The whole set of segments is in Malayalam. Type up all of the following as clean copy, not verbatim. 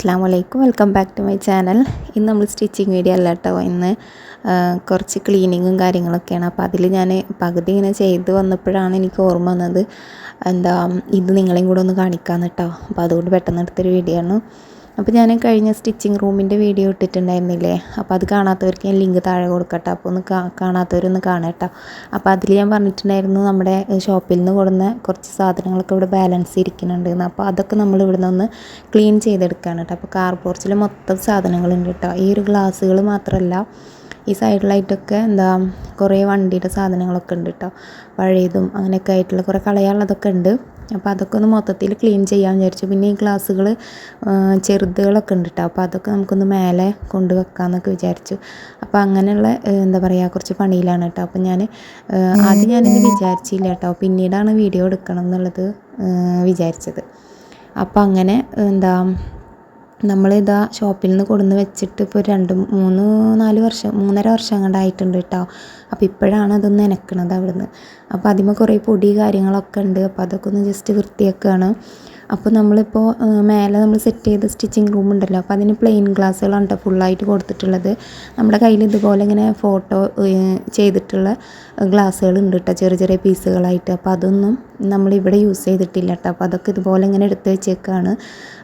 അസ്സലാമു അലൈക്കും, welcome back to my channel. ഇന്ന് നമ്മൾ സ്റ്റിച്ചിങ് വീഡിയോ അല്ല കേട്ടോ. ഇന്ന് കുറച്ച് ക്ലീനിങ്ങും കാര്യങ്ങളൊക്കെയാണ്. അപ്പോൾ അതിൽ ഞാൻ പകുതി ഇങ്ങനെ ചെയ്ത് വന്നപ്പോഴാണ് എനിക്ക് ഓർമ്മ വന്നത്, ഇത് നിങ്ങളെയും കൂടെ ഒന്ന് കാണിക്കാമെന്ന് കേട്ടോ. അപ്പോൾ അതുകൊണ്ട് പെട്ടെന്ന് എടുത്തൊരു വീഡിയോ ആണ്. അപ്പോൾ ഞാൻ കഴിഞ്ഞ സ്റ്റിച്ചിങ് റൂമിൻ്റെ വീഡിയോ ഇട്ടിട്ടുണ്ടായിരുന്നില്ലേ, അപ്പോൾ അത് കാണാത്തവർക്ക് ഞാൻ ലിങ്ക് താഴെ കൊടുക്കട്ടെ. അപ്പോൾ ഒന്ന് കാണാത്തവരൊന്ന് കാണാം കേട്ടോ. അപ്പോൾ അതിൽ ഞാൻ പറഞ്ഞിട്ടുണ്ടായിരുന്നു നമ്മുടെ ഷോപ്പിൽ നിന്ന് കൊടുന്ന കുറച്ച് സാധനങ്ങളൊക്കെ ഇവിടെ ബാലൻസ് ഇരിക്കുന്നുണ്ടെന്ന്. അപ്പോൾ അതൊക്കെ നമ്മൾ ഇവിടെ നിന്ന് ക്ലീൻ ചെയ്തെടുക്കുകയാണ് കേട്ടോ. അപ്പോൾ കാർ പോർച്ചിൽ മൊത്തം സാധനങ്ങളുണ്ട് കേട്ടോ. ഈ ഒരു ഗ്ലാസ്സുകൾ മാത്രമല്ല, ഈ സൈഡിലായിട്ടൊക്കെ കുറേ വണ്ടിയുടെ സാധനങ്ങളൊക്കെ ഉണ്ട് കേട്ടോ. പഴയതും അങ്ങനെയൊക്കെ ആയിട്ടുള്ള കുറേ കളയാനുള്ളതൊക്കെ ഉണ്ട്. അപ്പോൾ അതൊക്കെ ഒന്ന് മൊത്തത്തിൽ ക്ലീൻ ചെയ്യാമെന്ന് വിചാരിച്ചു. പിന്നെ ഈ ഗ്ലാസ്സുകൾ ചെറുതുകളൊക്കെ ഉണ്ട് കേട്ടോ. അപ്പോൾ അതൊക്കെ നമുക്കൊന്ന് മേലെ കൊണ്ടുവെക്കാമെന്നൊക്കെ വിചാരിച്ചു. അപ്പോൾ അങ്ങനെയുള്ള കുറച്ച് പണിയിലാണ് കേട്ടോ. അപ്പോൾ ആദ്യം ഞാനിത് വിചാരിച്ചില്ല കേട്ടോ. പിന്നീടാണ് വീഡിയോ എടുക്കണം എന്നുള്ളത് വിചാരിച്ചത്. അപ്പോൾ അങ്ങനെ നമ്മളിതാ ഷോപ്പിൽ നിന്ന് കൊടുന്ന് വെച്ചിട്ട് ഇപ്പോൾ 3-4 വർഷം 3.5 വർഷം അങ്ങോട്ട് ആയിട്ടുണ്ട് കേട്ടോ. അപ്പോൾ ഇപ്പോഴാണ് അതൊന്ന് നനക്കണത് അവിടുന്ന്. അപ്പോൾ അതിന്മേൽ കുറേ പൊടി കാര്യങ്ങളൊക്കെ ഉണ്ട്. അപ്പോൾ അതൊക്കെ ഒന്ന് ജസ്റ്റ് വൃത്തിയാക്കുകയാണ്. അപ്പോൾ നമ്മളിപ്പോൾ മേലെ നമ്മൾ സെറ്റ് ചെയ്ത സ്റ്റിച്ചിങ് റൂം ഉണ്ടല്ലോ, അപ്പോൾ അതിന് പ്ലെയിൻ ഗ്ലാസ്സുകളാണ് കേട്ടോ ഫുള്ളായിട്ട് കൊടുത്തിട്ടുള്ളത്. നമ്മുടെ കയ്യിൽ ഇതുപോലെ ഇങ്ങനെ ഫോട്ടോ ചെയ്തിട്ടുള്ള ഗ്ലാസ്സുകൾ ഉണ്ട് കേട്ടോ, ചെറിയ ചെറിയ പീസുകളായിട്ട്. അപ്പോൾ അതൊന്നും നമ്മളിവിടെ യൂസ് ചെയ്തിട്ടില്ല കേട്ടോ. അപ്പോൾ അതൊക്കെ ഇതുപോലെ ഇങ്ങനെ എടുത്ത് വെച്ചേക്കാണ്.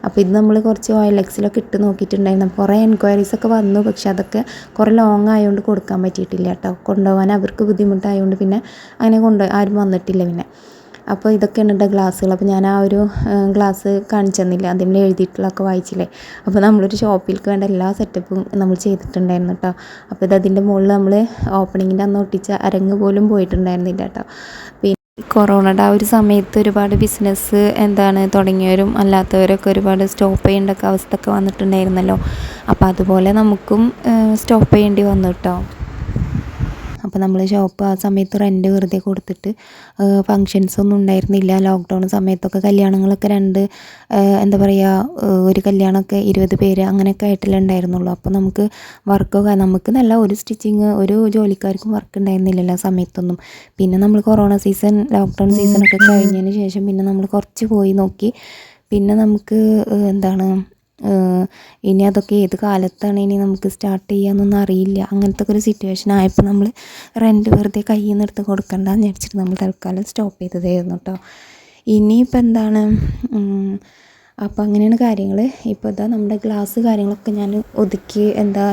അപ്പോൾ ഇത് നമ്മൾ കുറച്ച് OLXലൊക്കെ ഇട്ട് നോക്കിയിട്ടുണ്ടായിരുന്നു. കുറേ എൻക്വയറീസൊക്കെ വന്നു, പക്ഷെ അതൊക്കെ കുറേ ലോങ് ആയതുകൊണ്ട് കൊടുക്കാൻ പറ്റിയിട്ടില്ല കേട്ടോ. കൊണ്ടുപോകാൻ അവർക്ക് ബുദ്ധിമുട്ടായതുകൊണ്ട് പിന്നെ അങ്ങനെ ആരും വന്നിട്ടില്ല പിന്നെ. അപ്പോൾ ഇതൊക്കെയാണ് കേട്ടോ ഗ്ലാസ്സുകൾ. അപ്പോൾ ഞാൻ ആ ഒരു ഗ്ലാസ് കാണിച്ചു തന്നില്ല, അതിൻ്റെ എഴുതിയിട്ടുള്ളതൊക്കെ വായിച്ചില്ലേ. അപ്പോൾ നമ്മളൊരു ഷോപ്പിലേക്ക് വേണ്ട എല്ലാ സെറ്റപ്പും നമ്മൾ ചെയ്തിട്ടുണ്ടായിരുന്നു കേട്ടോ. അപ്പോൾ അതിൻ്റെ മുകളിൽ നമ്മൾ ഓപ്പണിങ്ങിൻ്റെ അന്ന് ഒട്ടിച്ച അരങ്ങ് പോലും പോയിട്ടുണ്ടായിരുന്നില്ല കേട്ടോ. പിന്നെ കൊറോണയുടെ ആ ഒരു സമയത്ത് ഒരുപാട് ബിസിനസ് തുടങ്ങിയവരും അല്ലാത്തവരൊക്കെ ഒരുപാട് സ്റ്റോപ്പ് ചെയ്യേണ്ട അവസ്ഥയൊക്കെ വന്നിട്ടുണ്ടായിരുന്നല്ലോ. അപ്പോൾ അതുപോലെ നമുക്കും സ്റ്റോപ്പ് ചെയ്യേണ്ടി വന്നു കേട്ടോ. അപ്പോൾ നമ്മൾ ഷോപ്പ് ആ സമയത്ത് റെൻറ്റ് വെറുതെ കൊടുത്തിട്ട് ഫങ്ഷൻസൊന്നും ഉണ്ടായിരുന്നില്ല. ലോക്ക്ഡൗൺ സമയത്തൊക്കെ കല്യാണങ്ങളൊക്കെ ഒരു കല്യാണമൊക്കെ 20 പേര് അങ്ങനെയൊക്കെ ആയിട്ടല്ലേ ഉണ്ടായിരുന്നുള്ളൂ. അപ്പോൾ നമുക്ക് നല്ല ഒരു ഒരു ജോലിക്കാർക്കും വർക്ക് ഉണ്ടായിരുന്നില്ലല്ലോ ആ സമയത്തൊന്നും. പിന്നെ നമ്മൾ കൊറോണ സീസൺ ലോക്ക്ഡൗൺ സീസണൊക്കെ കഴിഞ്ഞതിന് ശേഷം പിന്നെ നമ്മൾ കുറച്ച് പോയി നോക്കി. പിന്നെ നമുക്ക് ഇനി അതൊക്കെ ഏത് കാലത്താണ് ഇനി നമുക്ക് സ്റ്റാർട്ട് ചെയ്യാമെന്നൊന്നും അറിയില്ല. അങ്ങനത്തെ ഒരു സിറ്റുവേഷൻ ആയപ്പോൾ നമ്മൾ റെൻറ്റ് വെറുതെ കയ്യിൽ നിന്ന് എടുത്ത് കൊടുക്കണ്ടെന്ന് വിചാരിച്ചിട്ട് നമ്മൾ തൽക്കാലം സ്റ്റോപ്പ് ചെയ്തതായിരുന്നു കേട്ടോ. ഇനിയിപ്പോൾ അപ്പോൾ അങ്ങനെയാണ് കാര്യങ്ങൾ. ഇപ്പോൾ നമ്മുടെ ഗ്ലാസ് കാര്യങ്ങളൊക്കെ ഞാൻ ഒതുക്കി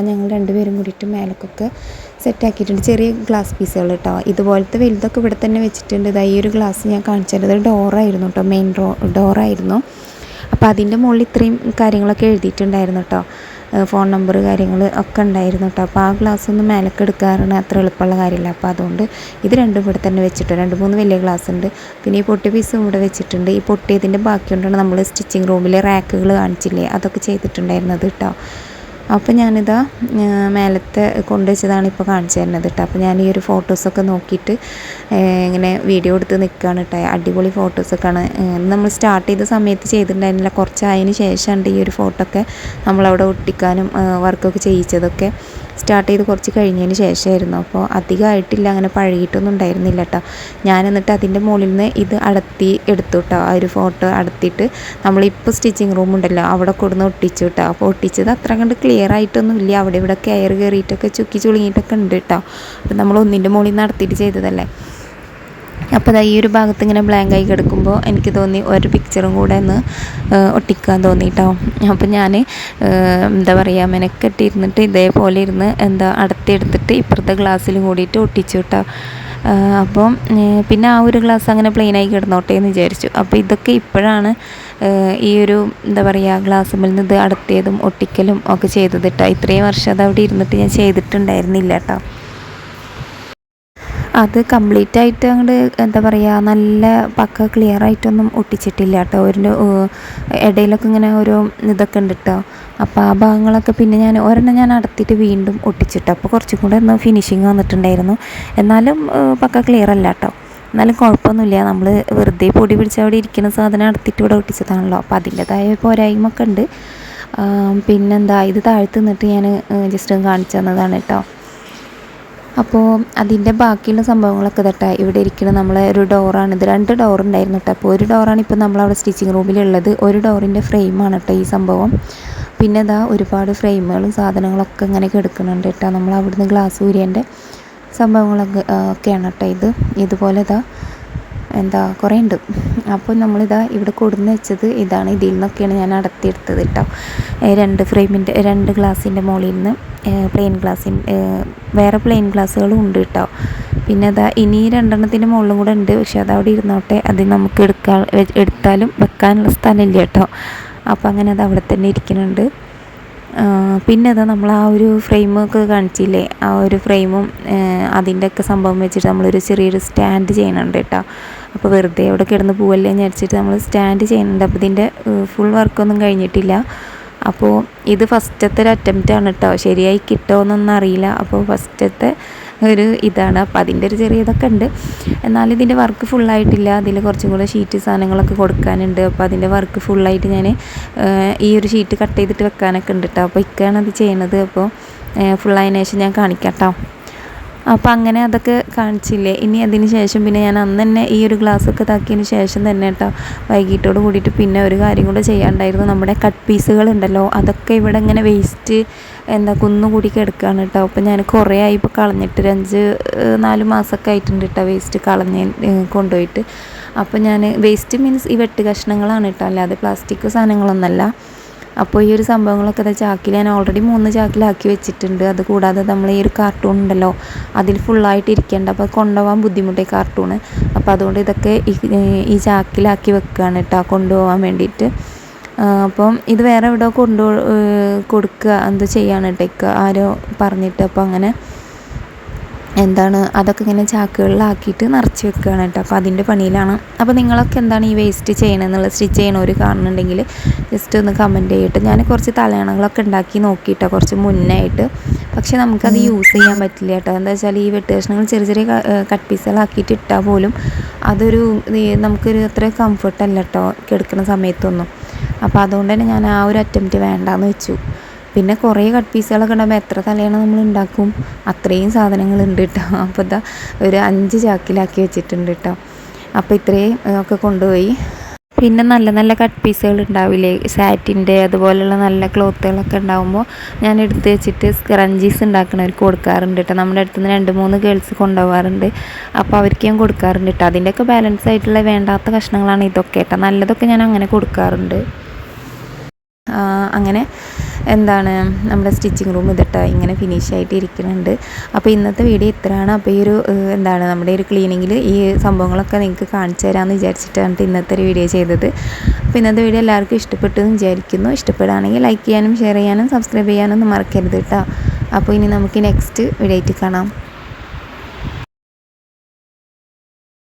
ഞങ്ങൾ 2 പേരും കൂടിയിട്ട് മേലക്കൊക്കെ സെറ്റാക്കിയിട്ടുണ്ട്. ചെറിയ ഗ്ലാസ് പീസുകൾ കേട്ടോ. ഇതുപോലത്തെ വലുതൊക്കെ ഇവിടെ തന്നെ വെച്ചിട്ടുണ്ട്. ഈ ഒരു ഗ്ലാസ് ഞാൻ കാണിച്ചത് ഡോറായിരുന്നു കേട്ടോ, മെയിൻ ഡോറായിരുന്നു. അപ്പോൾ അതിൻ്റെ മുകളിൽ ഇത്രയും കാര്യങ്ങളൊക്കെ എഴുതിയിട്ടുണ്ടായിരുന്നു കേട്ടോ. ഫോൺ നമ്പർ കാര്യങ്ങൾ ഒക്കെ ഉണ്ടായിരുന്നു കേട്ടോ. അപ്പോൾ ആ ഗ്ലാസ് ഒന്ന് മേലൊക്കെ എടുക്കാറുണ്ട്, അത്ര എളുപ്പമുള്ള കാര്യമില്ല. അപ്പോൾ അതുകൊണ്ട് ഇത് രണ്ടും ഇവിടെ തന്നെ വെച്ചിട്ട് 2-3 വലിയ ഗ്ലാസ് ഉണ്ട്. പിന്നെ ഈ പൊട്ടിയ പീസും ഇവിടെ വെച്ചിട്ടുണ്ട്. ഈ പൊട്ടിയതിൻ്റെ ബാക്കിയുണ്ടാണ് നമ്മൾ സ്റ്റിച്ചിങ് റൂമിലെ റാക്കുകൾ കാണിച്ചില്ലേ, അതൊക്കെ ചെയ്തിട്ടുണ്ടായിരുന്നത് കേട്ടോ. അപ്പോൾ ഞാനിതാ മേലത്തെ കൊണ്ടുവച്ചതാണ് ഇപ്പോൾ കാണിച്ചു തരുന്നത് കേട്ടോ. അപ്പോൾ ഞാൻ ഈ ഒരു ഫോട്ടോസൊക്കെ നോക്കിയിട്ട് ഇങ്ങനെ വീഡിയോ എടുത്ത് നിൽക്കുകയാണ് കേട്ടോ. അടിപൊളി ഫോട്ടോസൊക്കെയാണ്. നമ്മൾ സ്റ്റാർട്ട് ചെയ്ത സമയത്ത് ചെയ്തിട്ടുണ്ടായിരുന്നില്ല, കുറച്ചായതിന് ശേഷമാണ് ഈ ഒരു ഫോട്ടോ ഒക്കെ നമ്മളവിടെ ഒട്ടിക്കാനും വർക്കൊക്കെ ചെയ്യിച്ചതൊക്കെ സ്റ്റാർട്ട് ചെയ്ത് കുറച്ച് കഴിഞ്ഞതിന് ശേഷമായിരുന്നു. അപ്പോൾ അധികമായിട്ടില്ല, അങ്ങനെ പഴകിയിട്ടൊന്നും ഉണ്ടായിരുന്നില്ല കേട്ടോ. ഞാൻ എന്നിട്ട് അതിൻ്റെ മുകളിൽ നിന്ന് ഇത് എടുത്തു കേട്ടോ. ആ ഒരു ഫോട്ടോ അടത്തിയിട്ട് നമ്മളിപ്പോൾ സ്റ്റിച്ചിങ് റൂം ഉണ്ടല്ലോ അവിടെ കൊടുന്ന് ഒട്ടിച്ചു കേട്ടോ. അപ്പോൾ ഒട്ടിച്ചത് അത്ര കണ്ട് ക്ലിയർ ആയിട്ടൊന്നും ഇല്ല. അവിടെ ഇവിടെ കയർ കയറിയിട്ടൊക്കെ ചുക്കി ചുളുങ്ങിയിട്ടൊക്കെ ഉണ്ട് കേട്ടോ. അപ്പോൾ നമ്മൾ ഒന്നിൻ്റെ മുകളിൽ നിന്ന് നടത്തിയിട്ട് ചെയ്തതല്ലേ. അപ്പോൾ ഈ ഒരു ഭാഗത്ത് ഇങ്ങനെ ബ്ലാങ്ക് ആയി കിടക്കുമ്പോൾ എനിക്ക് തോന്നി ഒരു പിക്ചറും കൂടെ ഒന്ന് ഒട്ടിക്കാൻ തോന്നി കേട്ടോ. അപ്പോൾ ഞാൻ മെനക്കെട്ടിരുന്നിട്ട് ഇതേപോലെ ഇരുന്ന് അടത്തിയെടുത്തിട്ട് ഇപ്പുറത്തെ ഗ്ലാസ്സിലും കൂടിയിട്ട് ഒട്ടിച്ചു കേട്ടോ. അപ്പം പിന്നെ ആ ഒരു ഗ്ലാസ് അങ്ങനെ പ്ലെയിനായി കിടന്നോട്ടെ എന്ന് വിചാരിച്ചു. അപ്പോൾ ഇതൊക്കെ ഇപ്പോഴാണ് ഈ ഒരു ഗ്ലാസ്സുമ്മൽ നിന്ന് ഇത് അടത്തിയതും ഒട്ടിക്കലും ഒക്കെ ചെയ്തത് കേട്ടോ. ഇത്രയും വർഷം അത് അവിടെ ഇരുന്നിട്ട് ഞാൻ ചെയ്തിട്ടുണ്ടായിരുന്നില്ല കേട്ടോ. അത് കംപ്ലീറ്റ് ആയിട്ട് അങ്ങോട്ട് നല്ല പക്ക ക്ലിയർ ആയിട്ടൊന്നും ഒട്ടിച്ചിട്ടില്ല കേട്ടോ. ഒരു ഇടയിലൊക്കെ ഇങ്ങനെ ഓരോ ഇതൊക്കെ ഉണ്ട് കേട്ടോ. അപ്പോൾ ആ ഭാഗങ്ങളൊക്കെ പിന്നെ ഒരെണ്ണം ഞാൻ അടത്തിയിട്ട് വീണ്ടും ഒട്ടിച്ചിട്ടോ. അപ്പോൾ കുറച്ചും കൂടെ ഒന്ന് ഫിനിഷിങ് വന്നിട്ടുണ്ടായിരുന്നു. എന്നാലും പക്ക ക്ലിയർ അല്ല കേട്ടോ. എന്നാലും കുഴപ്പമൊന്നുമില്ല. നമ്മൾ വെറുതെ പൊടി പിടിച്ച് അവിടെ ഇരിക്കുന്ന സാധനം അടത്തിയിട്ട് ഇവിടെ ഒട്ടിച്ചതാണല്ലോ. അപ്പോൾ അതിൻ്റെതായ പോരായ്മൊക്കെ ഉണ്ട്. ഇത് താഴ്ത്ത് നിന്നിട്ട് ഞാൻ ജസ്റ്റ് കാണിച്ചു തന്നതാണ് കേട്ടോ. അപ്പോൾ അതിൻ്റെ ബാക്കിയുള്ള സംഭവങ്ങളൊക്കെ തട്ടെ ഇവിടെ ഇരിക്കുന്ന നമ്മളെ ഒരു ഡോറാണ്. ഇത് 2 ഡോർ ഉണ്ടായിരുന്നു കേട്ടോ. അപ്പോൾ ഒരു ഡോറാണ് ഇപ്പോൾ നമ്മളവിടെ സ്റ്റിച്ചിങ് റൂമിലുള്ളത്. ഒരു ഡോറിൻ്റെ ഫ്രെയിമാണ് കേട്ടോ ഈ സംഭവം. പിന്നെ ഇതാ ഒരുപാട് ഫ്രെയിമുകളും സാധനങ്ങളൊക്കെ ഇങ്ങനെ കിടക്കുന്നുണ്ട് കേട്ടോ. നമ്മൾ അവിടുന്ന് ഗ്ലാസ് ഊരിയൻ്റെ സംഭവങ്ങളൊക്കെ ഒക്കെയാണ് കേട്ടോ ഇതുപോലെ ഇതാ കുറേ ഉണ്ട്. അപ്പോൾ നമ്മളിതാ ഇവിടെ കൊടുന്ന് വെച്ചത് ഇതാണ്. ഇതിൽ നിന്നൊക്കെയാണ് ഞാൻ അടർത്തിയെടുത്തത് കേട്ടോ. 2 ഗ്ലാസിൻ്റെ മുകളിൽ നിന്ന് പ്ലെയിൻ ഗ്ലാസിൻ്റെ വേറെ പ്ലെയിൻ ഗ്ലാസ്സുകളും ഉണ്ട് കേട്ടോ. പിന്നെ അതാ ഇനി 2 മുകളിലും കൂടെ ഉണ്ട്. പക്ഷെ അതവിടെ ഇരുന്നോട്ടെ, അത് നമുക്ക് എടുത്താലും വെക്കാനുള്ള സ്ഥലമില്ല കേട്ടോ. അപ്പോൾ അങ്ങനെ അത് അവിടെ തന്നെ ഇരിക്കുന്നുണ്ട്. പിന്നെ അതാ നമ്മൾ ആ ഒരു ഫ്രെയിമൊക്കെ കാണിച്ചില്ലേ, ആ ഒരു ഫ്രെയിമും അതിൻ്റെയൊക്കെ സംഭവം വെച്ചിട്ട് നമ്മളൊരു ചെറിയൊരു സ്റ്റാൻഡ് ചെയ്യുന്നുണ്ട് കേട്ടോ. അപ്പോൾ വെറുതെ അവിടെ കിടന്ന് പോവല്ലേ എന്ന് വിചാരിച്ചിട്ട് നമ്മൾ സ്റ്റാൻഡ് ചെയ്യുന്നുണ്ട്. അപ്പോൾ ഇതിൻ്റെ ഫുൾ വർക്കൊന്നും കഴിഞ്ഞിട്ടില്ല. അപ്പോൾ ഇത് ഫസ്റ്റത്തെ ഒരു അറ്റംപ്റ്റാണ് കേട്ടോ. ശരിയായി കിട്ടുമോയെന്നൊന്നും അറിയില്ല. അപ്പോൾ ഫസ്റ്റത്തെ ഒരു ഇതാണ്. അപ്പോൾ അതിൻ്റെ ഒരു ചെറിയ ഇതൊക്കെ ഉണ്ട്. എന്നാലും ഇതിൻ്റെ വർക്ക് ഫുള്ളായിട്ടില്ല. അതിൽ കുറച്ചും കൂടെ ഷീറ്റ് സാധനങ്ങളൊക്കെ കൊടുക്കാനുണ്ട്. അപ്പോൾ അതിൻ്റെ വർക്ക് ഫുള്ളായിട്ട് ഞാൻ ഈ ഒരു ഷീറ്റ് കട്ട് ചെയ്തിട്ട് വെക്കാനൊക്കെ ഉണ്ട് കേട്ടോ. അപ്പോൾ ഇക്കാണ് അത് ചെയ്യണത്. അപ്പോൾ ഫുള്ളായതിനു ശേഷം ഞാൻ കാണിക്കാം കേട്ടോ. അപ്പോൾ അങ്ങനെ അതൊക്കെ കാണിച്ചില്ലേ. ഇനി അതിന് ശേഷം പിന്നെ ഞാൻ അന്ന് തന്നെ ഈ ഒരു ഗ്ലാസ്സൊക്കെ ഇതാക്കിയതിന് ശേഷം തന്നെ കേട്ടോ വൈകിട്ടോട് കൂടിയിട്ട് പിന്നെ ഒരു കാര്യം കൂടെ ചെയ്യാണ്ടായിരുന്നു. നമ്മുടെ കട്ട് പീസുകളുണ്ടല്ലോ, അതൊക്കെ ഇവിടെ ഇങ്ങനെ വേസ്റ്റ് കുന്നുകൂടി കിടക്കുകയാണ് കേട്ടോ. അപ്പോൾ ഞാൻ കുറേ ആയി ഇപ്പോൾ കളഞ്ഞിട്ട് 4 മാസമൊക്കെ ആയിട്ടുണ്ട് കേട്ടോ വേസ്റ്റ് കളഞ്ഞ് കൊണ്ടുപോയിട്ട്. അപ്പോൾ ഞാൻ വേസ്റ്റ് മീൻസ് ഈ വെട്ട് കഷ്ണങ്ങളാണ് കേട്ടോ, അല്ലാതെ പ്ലാസ്റ്റിക് സാധനങ്ങളൊന്നുമല്ല. അപ്പോൾ ഈ ഒരു സംഭവങ്ങളൊക്കെ ചാക്കിൽ ഞാൻ ഓൾറെഡി 3 ചാക്കിലാക്കി വെച്ചിട്ടുണ്ട്. അതുകൂടാതെ നമ്മൾ ഈ ഒരു കാർട്ടൂൺ ഉണ്ടല്ലോ, അതിൽ ഫുള്ളായിട്ട് ഇരിക്കേണ്ട, അപ്പോൾ കൊണ്ടുപോകാൻ ബുദ്ധിമുട്ടേ കാർട്ടൂണ്. അപ്പോൾ അതുകൊണ്ട് ഇതൊക്കെ ഈ ചാക്കിലാക്കി വെക്കുകയാണ് കേട്ടോ കൊണ്ടുപോകാൻ വേണ്ടിയിട്ട്. അപ്പം ഇത് വേറെ എവിടെ കൊടുക്കുക എന്തോ ചെയ്യാണ് കേട്ടോ ആരോ പറഞ്ഞിട്ട്. അപ്പോൾ അങ്ങനെ അതൊക്കെ ഇങ്ങനെ ചാക്കുകളിലാക്കിയിട്ട് നിറച്ച് വെക്കുകയാണ് കേട്ടോ. അപ്പോൾ അതിൻ്റെ പണിയിലാണ്. അപ്പോൾ നിങ്ങളൊക്കെ എന്താണ് ഈ വേസ്റ്റ് ചെയ്യണമെന്നുള്ള സ്റ്റിച്ച് ചെയ്യണവർ കാണുന്നുണ്ടെങ്കിൽ ജസ്റ്റ് ഒന്ന് കമൻറ്റ് ചെയ്തിട്ട്. ഞാൻ കുറച്ച് തലയണകളൊക്കെ ഉണ്ടാക്കി നോക്കിയിട്ടോ കുറച്ച് മുന്നായിട്ട്. പക്ഷെ നമുക്കത് യൂസ് ചെയ്യാൻ പറ്റില്ല കേട്ടോ. എന്താ വെച്ചാൽ ഈ വെട്ട് കഷ്ണങ്ങൾ ചെറിയ ചെറിയ കട്ട് പീസുകളാക്കിയിട്ട് ഇട്ടാൽ പോലും അതൊരു നമുക്കൊരു അത്ര കംഫർട്ടല്ല കേട്ടോ കിടക്കുന്ന സമയത്തൊന്നും. അപ്പോൾ അതുകൊണ്ട് തന്നെ ഞാൻ ആ ഒരു അറ്റംപ്റ്റ് വേണ്ടാന്ന് വെച്ചു. പിന്നെ കുറേ കട്ട് പീസുകളൊക്കെ ഉണ്ടാകുമ്പോൾ എത്ര തലയാണ് നമ്മൾ ഉണ്ടാക്കും, അത്രയും സാധനങ്ങളുണ്ട് കേട്ടോ. അപ്പോൾ ഇതാ ഒരു 5 ചാക്കിലാക്കി വെച്ചിട്ടുണ്ട് കേട്ടോ. അപ്പോൾ ഇത്രയും ഒക്കെ കൊണ്ടുപോയി. പിന്നെ നല്ല നല്ല കട്ട് പീസുകൾ ഉണ്ടാവില്ലേ, സാറ്റിൻ്റെ അതുപോലെയുള്ള നല്ല ക്ലോത്തുകളൊക്കെ ഉണ്ടാകുമ്പോൾ ഞാൻ എടുത്ത് വെച്ചിട്ട് സ്ക്രഞ്ചീസ് ഉണ്ടാക്കണവർക്ക് കൊടുക്കാറുണ്ട് കേട്ടോ. നമ്മുടെ അടുത്ത് നിന്ന് 2-3 ഗേൾസ് കൊണ്ടുപോകാറുണ്ട്. അപ്പോൾ അവർക്ക് ഞാൻ കൊടുക്കാറുണ്ട് കേട്ടോ. അതിൻ്റെയൊക്കെ ബാലൻസ് ആയിട്ടുള്ള വേണ്ടാത്ത കഷ്ണങ്ങളാണ് ഇതൊക്കെ കേട്ടോ. നല്ലതൊക്കെ ഞാൻ അങ്ങനെ കൊടുക്കാറുണ്ട്. അങ്ങനെ നമ്മുടെ സ്റ്റിച്ചിങ് റൂം ഇതിട്ട് ഇങ്ങനെ ഫിനിഷ് ആയിട്ട് ഇരിക്കുന്നുണ്ട്. അപ്പോൾ ഇന്നത്തെ വീഡിയോ ഇത്രയാണ്. അപ്പോൾ ഈ ഒരു നമ്മുടെ ഒരു ക്ലീനിങ്ങിൽ ഈ സംഭവങ്ങളൊക്കെ നിങ്ങൾക്ക് കാണിച്ചു തരാമെന്ന് വിചാരിച്ചിട്ടാണ് ഇന്നത്തെ ഒരു വീഡിയോ ചെയ്തത്. അപ്പോൾ ഇന്നത്തെ വീഡിയോ എല്ലാവർക്കും ഇഷ്ടപ്പെട്ടെന്ന് വിചാരിക്കുന്നു. ഇഷ്ടപ്പെടുകയാണെങ്കിൽ ലൈക്ക് ചെയ്യാനും ഷെയർ ചെയ്യാനും സബ്സ്ക്രൈബ് ചെയ്യാനൊന്നും മറക്കരുത് കേട്ടോ. അപ്പോൾ ഇനി നമുക്ക് നെക്സ്റ്റ് വീഡിയോ ആയിട്ട് കാണാം.